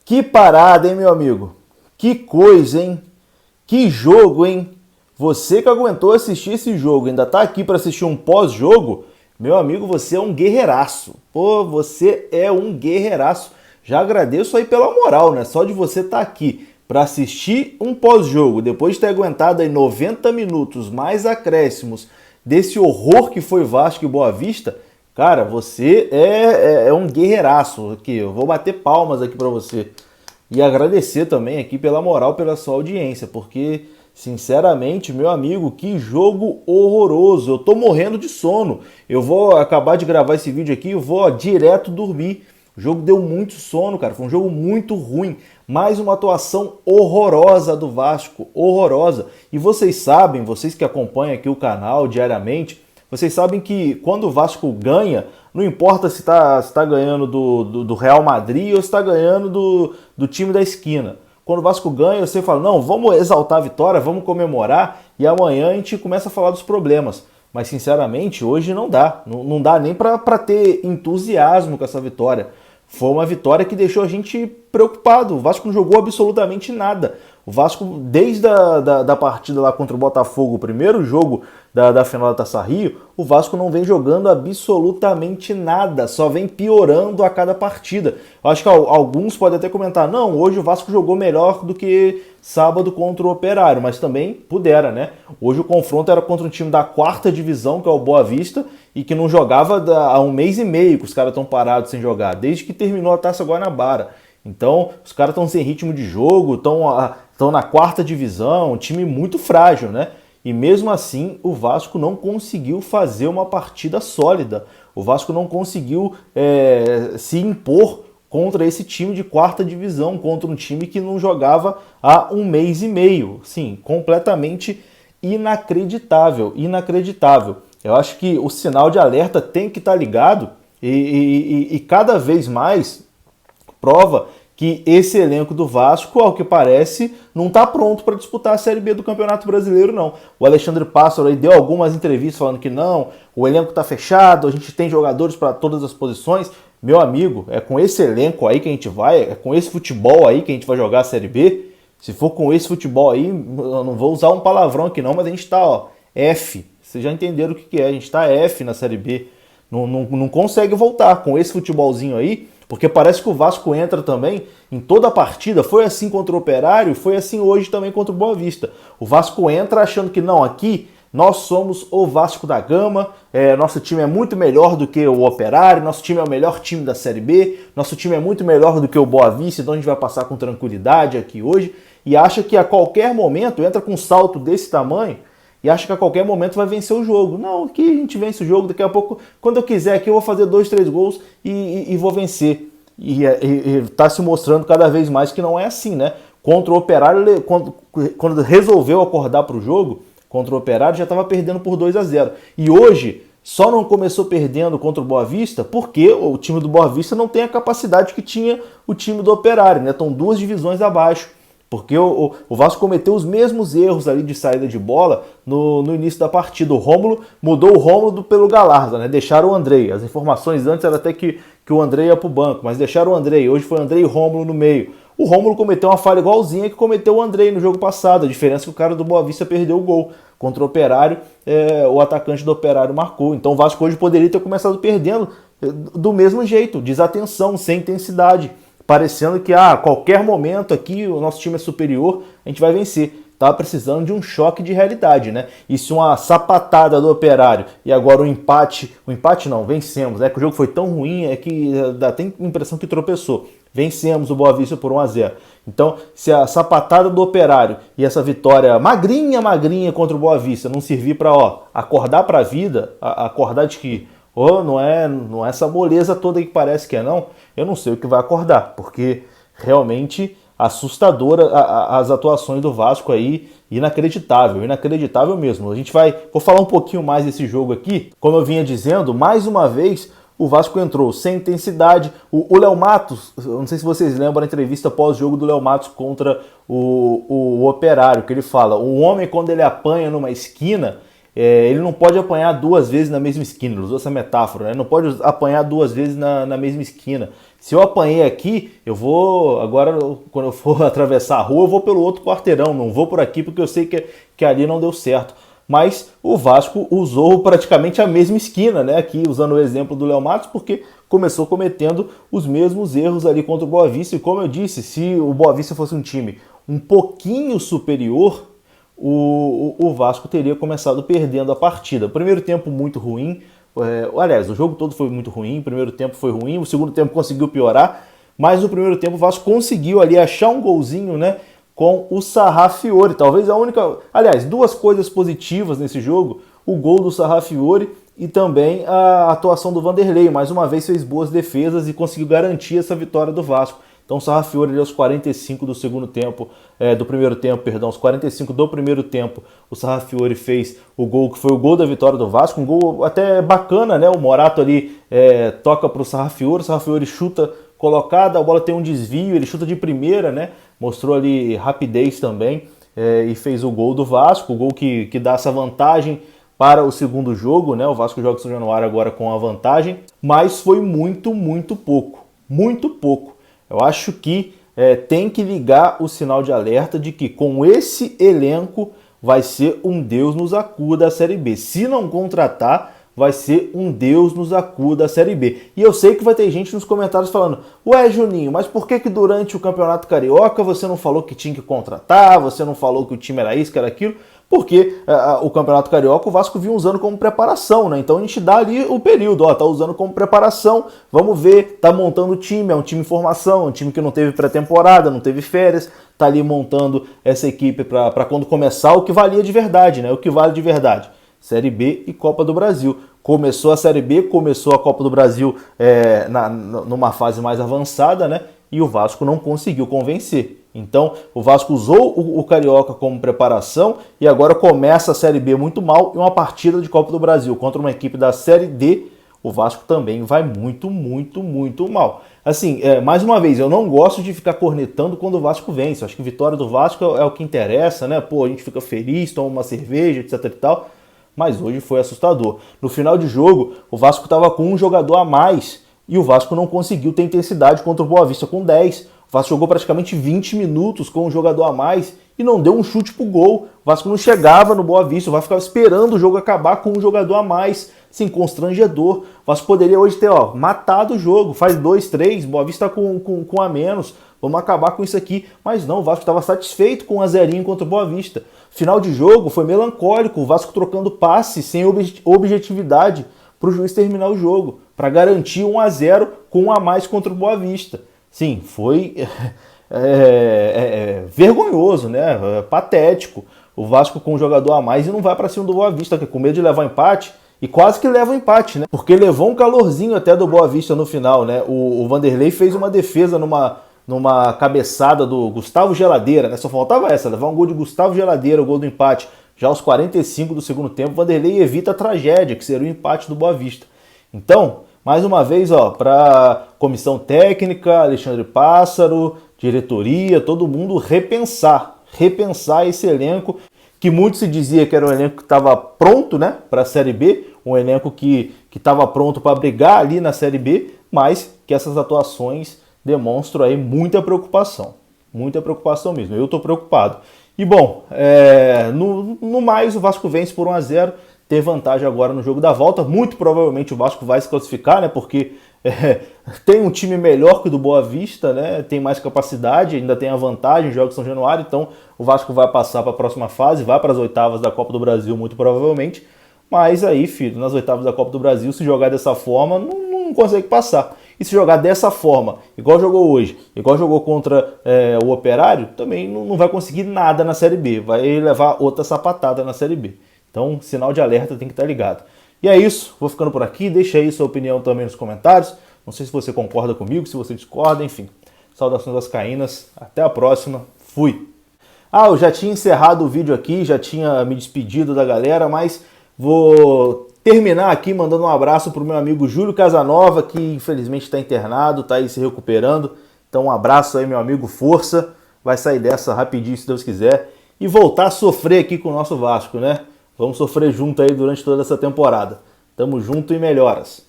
Que parada, hein, meu amigo? Que coisa, hein? Que jogo, hein? Você que aguentou assistir esse jogo, ainda tá aqui para assistir um pós-jogo, meu amigo, você é um guerreiraço. Pô, você é um guerreiraço. Já agradeço aí pela moral, né? Só de você estar aqui para assistir um pós-jogo, depois de ter aguentado aí 90 minutos mais acréscimos desse horror que foi Vasco e Boa Vista, cara, você é um guerreiraço aqui. Eu vou bater palmas aqui para você. E agradecer também aqui pela moral, pela sua audiência, porque, sinceramente, meu amigo, que jogo horroroso. Eu tô morrendo de sono. Eu vou acabar de gravar esse vídeo aqui e vou direto dormir. O jogo deu muito sono, cara. Foi um jogo muito ruim. Mais uma atuação horrorosa do Vasco. Horrorosa. E vocês sabem, vocês que acompanham aqui o canal diariamente, vocês sabem que quando o Vasco ganha, não importa se está ganhando do Real Madrid ou se está ganhando do time da esquina. Quando o Vasco ganha, você fala, não, vamos exaltar a vitória, vamos comemorar e amanhã a gente começa a falar dos problemas. Mas, sinceramente, hoje não dá. Não dá nem para ter entusiasmo com essa vitória. Foi uma vitória que deixou a gente preocupado. O Vasco não jogou absolutamente nada. O Vasco, desde a partida lá contra o Botafogo, o primeiro jogo da final da Taça Rio, o Vasco não vem jogando absolutamente nada, só vem piorando a cada partida. Eu acho que alguns podem até comentar, não, hoje o Vasco jogou melhor do que sábado contra o Operário, mas também pudera, né? Hoje o confronto era contra um time da 4ª divisão, que é o Boa Vista, e que não jogava há um mês e meio que os caras estão parados sem jogar, desde que terminou a Taça Guanabara. Então, os caras estão sem ritmo de jogo, estão na 4ª divisão, um time muito frágil, né? E mesmo assim, o Vasco não conseguiu fazer uma partida sólida. O Vasco não conseguiu se impor contra esse time de 4ª divisão, contra um time que não jogava há um mês e meio. Sim, completamente inacreditável, inacreditável. Eu acho que o sinal de alerta tem que estar ligado e cada vez mais prova que esse elenco do Vasco, ao que parece, não está pronto para disputar a Série B do Campeonato Brasileiro, não. O Alexandre Pássaro aí deu algumas entrevistas falando que não, o elenco está fechado, a gente tem jogadores para todas as posições. Meu amigo, é com esse elenco aí que a gente vai, é com esse futebol aí que a gente vai jogar a Série B. Se for com esse futebol aí, eu não vou usar um palavrão aqui não, mas a gente está, ó, F. Vocês já entenderam o que é, a gente está F na Série B. Não consegue voltar com esse futebolzinho aí, porque parece que o Vasco entra também em toda a partida, foi assim contra o Operário, foi assim hoje também contra o Boa Vista. O Vasco entra achando que não, aqui nós somos o Vasco da Gama, nosso time é muito melhor do que o Operário, nosso time é o melhor time da Série B, nosso time é muito melhor do que o Boa Vista, então a gente vai passar com tranquilidade aqui hoje, e acha que a qualquer momento, entra com um salto desse tamanho, e acha que a qualquer momento vai vencer o jogo. Não, aqui a gente vence o jogo, daqui a pouco, quando eu quiser aqui eu vou fazer 2, 3 gols e vou vencer. E está se mostrando cada vez mais que não é assim, né? Contra o Operário, quando resolveu acordar para o jogo, contra o Operário já estava perdendo por 2-0. E hoje só não começou perdendo contra o Boa Vista porque o time do Boa Vista não tem a capacidade que tinha o time do Operário, né? Estão 2 divisões abaixo. Porque o Vasco cometeu os mesmos erros ali de saída de bola no início da partida. O Rômulo mudou o Rômulo pelo Galarza, né? Deixaram o Andrei. As informações antes era até que o Andrei ia pro banco, mas deixaram o Andrei. Hoje foi o Andrei e o Rômulo no meio. O Rômulo cometeu uma falha igualzinha que cometeu o Andrei no jogo passado. A diferença é que o cara do Boa Vista perdeu o gol. Contra o Operário, o atacante do Operário marcou. Então o Vasco hoje poderia ter começado perdendo do mesmo jeito, desatenção, sem intensidade. Parecendo que a qualquer momento aqui o nosso time é superior, a gente vai vencer. Tava precisando de um choque de realidade, né? E se uma sapatada do Operário e agora o empate não, vencemos, né? Que o jogo foi tão ruim, é que dá até a impressão que tropeçou. Vencemos o Boa Vista por 1-0. Então, se a sapatada do Operário e essa vitória magrinha contra o Boa Vista não servir para acordar para a vida, acordar de que não é essa moleza toda aí que parece que é, não. Eu não sei o que vai acordar, porque realmente assustadora as atuações do Vasco aí, inacreditável mesmo. Vou falar um pouquinho mais desse jogo aqui. Como eu vinha dizendo, mais uma vez o Vasco entrou sem intensidade. O Léo Matos, eu não sei se vocês lembram a entrevista pós-jogo do Léo Matos contra o Operário, que ele fala, o homem quando ele apanha numa esquina, ele não pode apanhar 2 vezes na mesma esquina, ele usou essa metáfora, né? Não pode apanhar 2 vezes na mesma esquina. Se eu apanhei aqui, eu vou, agora quando eu for atravessar a rua, eu vou pelo outro quarteirão, não vou por aqui porque eu sei que ali não deu certo. Mas o Vasco usou praticamente a mesma esquina, né? Aqui usando o exemplo do Léo Matos, porque começou cometendo os mesmos erros ali contra o Boa Vista. E como eu disse, se o Boa Vista fosse um time um pouquinho superior, o Vasco teria começado perdendo a partida. Primeiro tempo muito ruim, aliás, o jogo todo foi muito ruim, o primeiro tempo foi ruim, o segundo tempo conseguiu piorar, mas no primeiro tempo o Vasco conseguiu ali achar um golzinho, né, com o Sarrafiori. Talvez a única, aliás, duas coisas positivas nesse jogo, o gol do Sarrafiori e também a atuação do Vanderlei. Mais uma vez fez boas defesas e conseguiu garantir essa vitória do Vasco. Então o Sarrafiori aos 45 do segundo tempo, do primeiro tempo, perdão, aos 45 do primeiro tempo, o Sarrafiori fez o gol que foi o gol da vitória do Vasco, um gol até bacana, né? O Morato ali toca para o Sarrafiori chuta colocada, a bola tem um desvio, ele chuta de primeira, né? Mostrou ali rapidez também e fez o gol do Vasco, o gol que dá essa vantagem para o segundo jogo, né? O Vasco joga São Januário agora com a vantagem, mas foi muito pouco, muito pouco. Eu acho que tem que ligar o sinal de alerta de que com esse elenco vai ser um Deus nos acuda da Série B. Se não contratar, vai ser um Deus nos acuda da Série B. E eu sei que vai ter gente nos comentários falando: ué, Juninho, mas por que durante o Campeonato Carioca você não falou que tinha que contratar, você não falou que o time era isso, que era aquilo? Porque o Campeonato Carioca o Vasco vinha usando como preparação, né? Então a gente dá ali o período, tá usando como preparação, vamos ver, tá montando o time, é um time em formação, é um time que não teve pré-temporada, não teve férias, tá ali montando essa equipe para quando começar o que valia de verdade, né? O que vale de verdade, Série B e Copa do Brasil. Começou a Série B, começou a Copa do Brasil numa fase mais avançada, né? E o Vasco não conseguiu convencer. Então, o Vasco usou o Carioca como preparação e agora começa a Série B muito mal e uma partida de Copa do Brasil contra uma equipe da Série D, o Vasco também vai muito mal. Assim, mais uma vez, eu não gosto de ficar cornetando quando o Vasco vence. Acho que a vitória do Vasco é o que interessa, né? Pô, a gente fica feliz, toma uma cerveja, etc e tal. Mas hoje foi assustador. No final de jogo, o Vasco estava com um jogador a mais e o Vasco não conseguiu ter intensidade contra o Boa Vista com 10. O Vasco jogou praticamente 20 minutos com um jogador a mais e não deu um chute pro gol. O Vasco não chegava no Boa Vista, o Vasco ficava esperando o jogo acabar com um jogador a mais. Sim, constrangedor. O Vasco poderia hoje ter matado o jogo, faz 2-3, Boa Vista com a menos, vamos acabar com isso aqui. Mas não, o Vasco estava satisfeito com 1-0 contra o Boa Vista. Final de jogo foi melancólico, o Vasco trocando passe sem objetividade para o juiz terminar o jogo, para garantir 1-0 com um a mais contra o Boa Vista. Sim, foi vergonhoso, né? Patético. O Vasco com um jogador a mais e não vai para cima do Boa Vista, com medo de levar empate, e quase que leva o empate, né? Porque levou um calorzinho até do Boa Vista no final, né? O Vanderlei fez uma defesa numa cabeçada do Gustavo Geladeira, né? Só faltava essa, levar um gol de Gustavo Geladeira, o gol do empate. Já aos 45 do segundo tempo, o Vanderlei evita a tragédia, que seria o empate do Boa Vista. Então, mais uma vez, para comissão técnica, Alexandre Pássaro, diretoria, todo mundo repensar esse elenco, que muito se dizia que era um elenco que estava pronto, né, para a Série B, um elenco que estava pronto para brigar ali na Série B, mas que essas atuações demonstram aí muita preocupação mesmo. Eu estou preocupado. E bom, no mais o Vasco vence por 1-0, tem vantagem agora no jogo da volta. Muito provavelmente o Vasco vai se classificar, né? Porque tem um time melhor que o do Boa Vista, né? Tem mais capacidade, ainda tem a vantagem, joga São Januário, então o Vasco vai passar para a próxima fase, vai para as oitavas da Copa do Brasil, muito provavelmente. Mas aí, filho, nas oitavas da Copa do Brasil, se jogar dessa forma, não consegue passar. E se jogar dessa forma, igual jogou hoje, igual jogou contra o Operário, também não vai conseguir nada na Série B. Vai levar outra sapatada na Série B. Então, sinal de alerta tem que estar ligado. E é isso, vou ficando por aqui. Deixa aí sua opinião também nos comentários. Não sei se você concorda comigo, se você discorda, enfim. Saudações vascaínas, até a próxima, fui! Eu já tinha encerrado o vídeo aqui, já tinha me despedido da galera, mas vou terminar aqui mandando um abraço para o meu amigo Júlio Casanova, que infelizmente está internado, está aí se recuperando. Então um abraço aí, meu amigo, força, vai sair dessa rapidinho se Deus quiser e voltar a sofrer aqui com o nosso Vasco, né? Vamos sofrer junto aí durante toda essa temporada. Tamo junto e melhoras!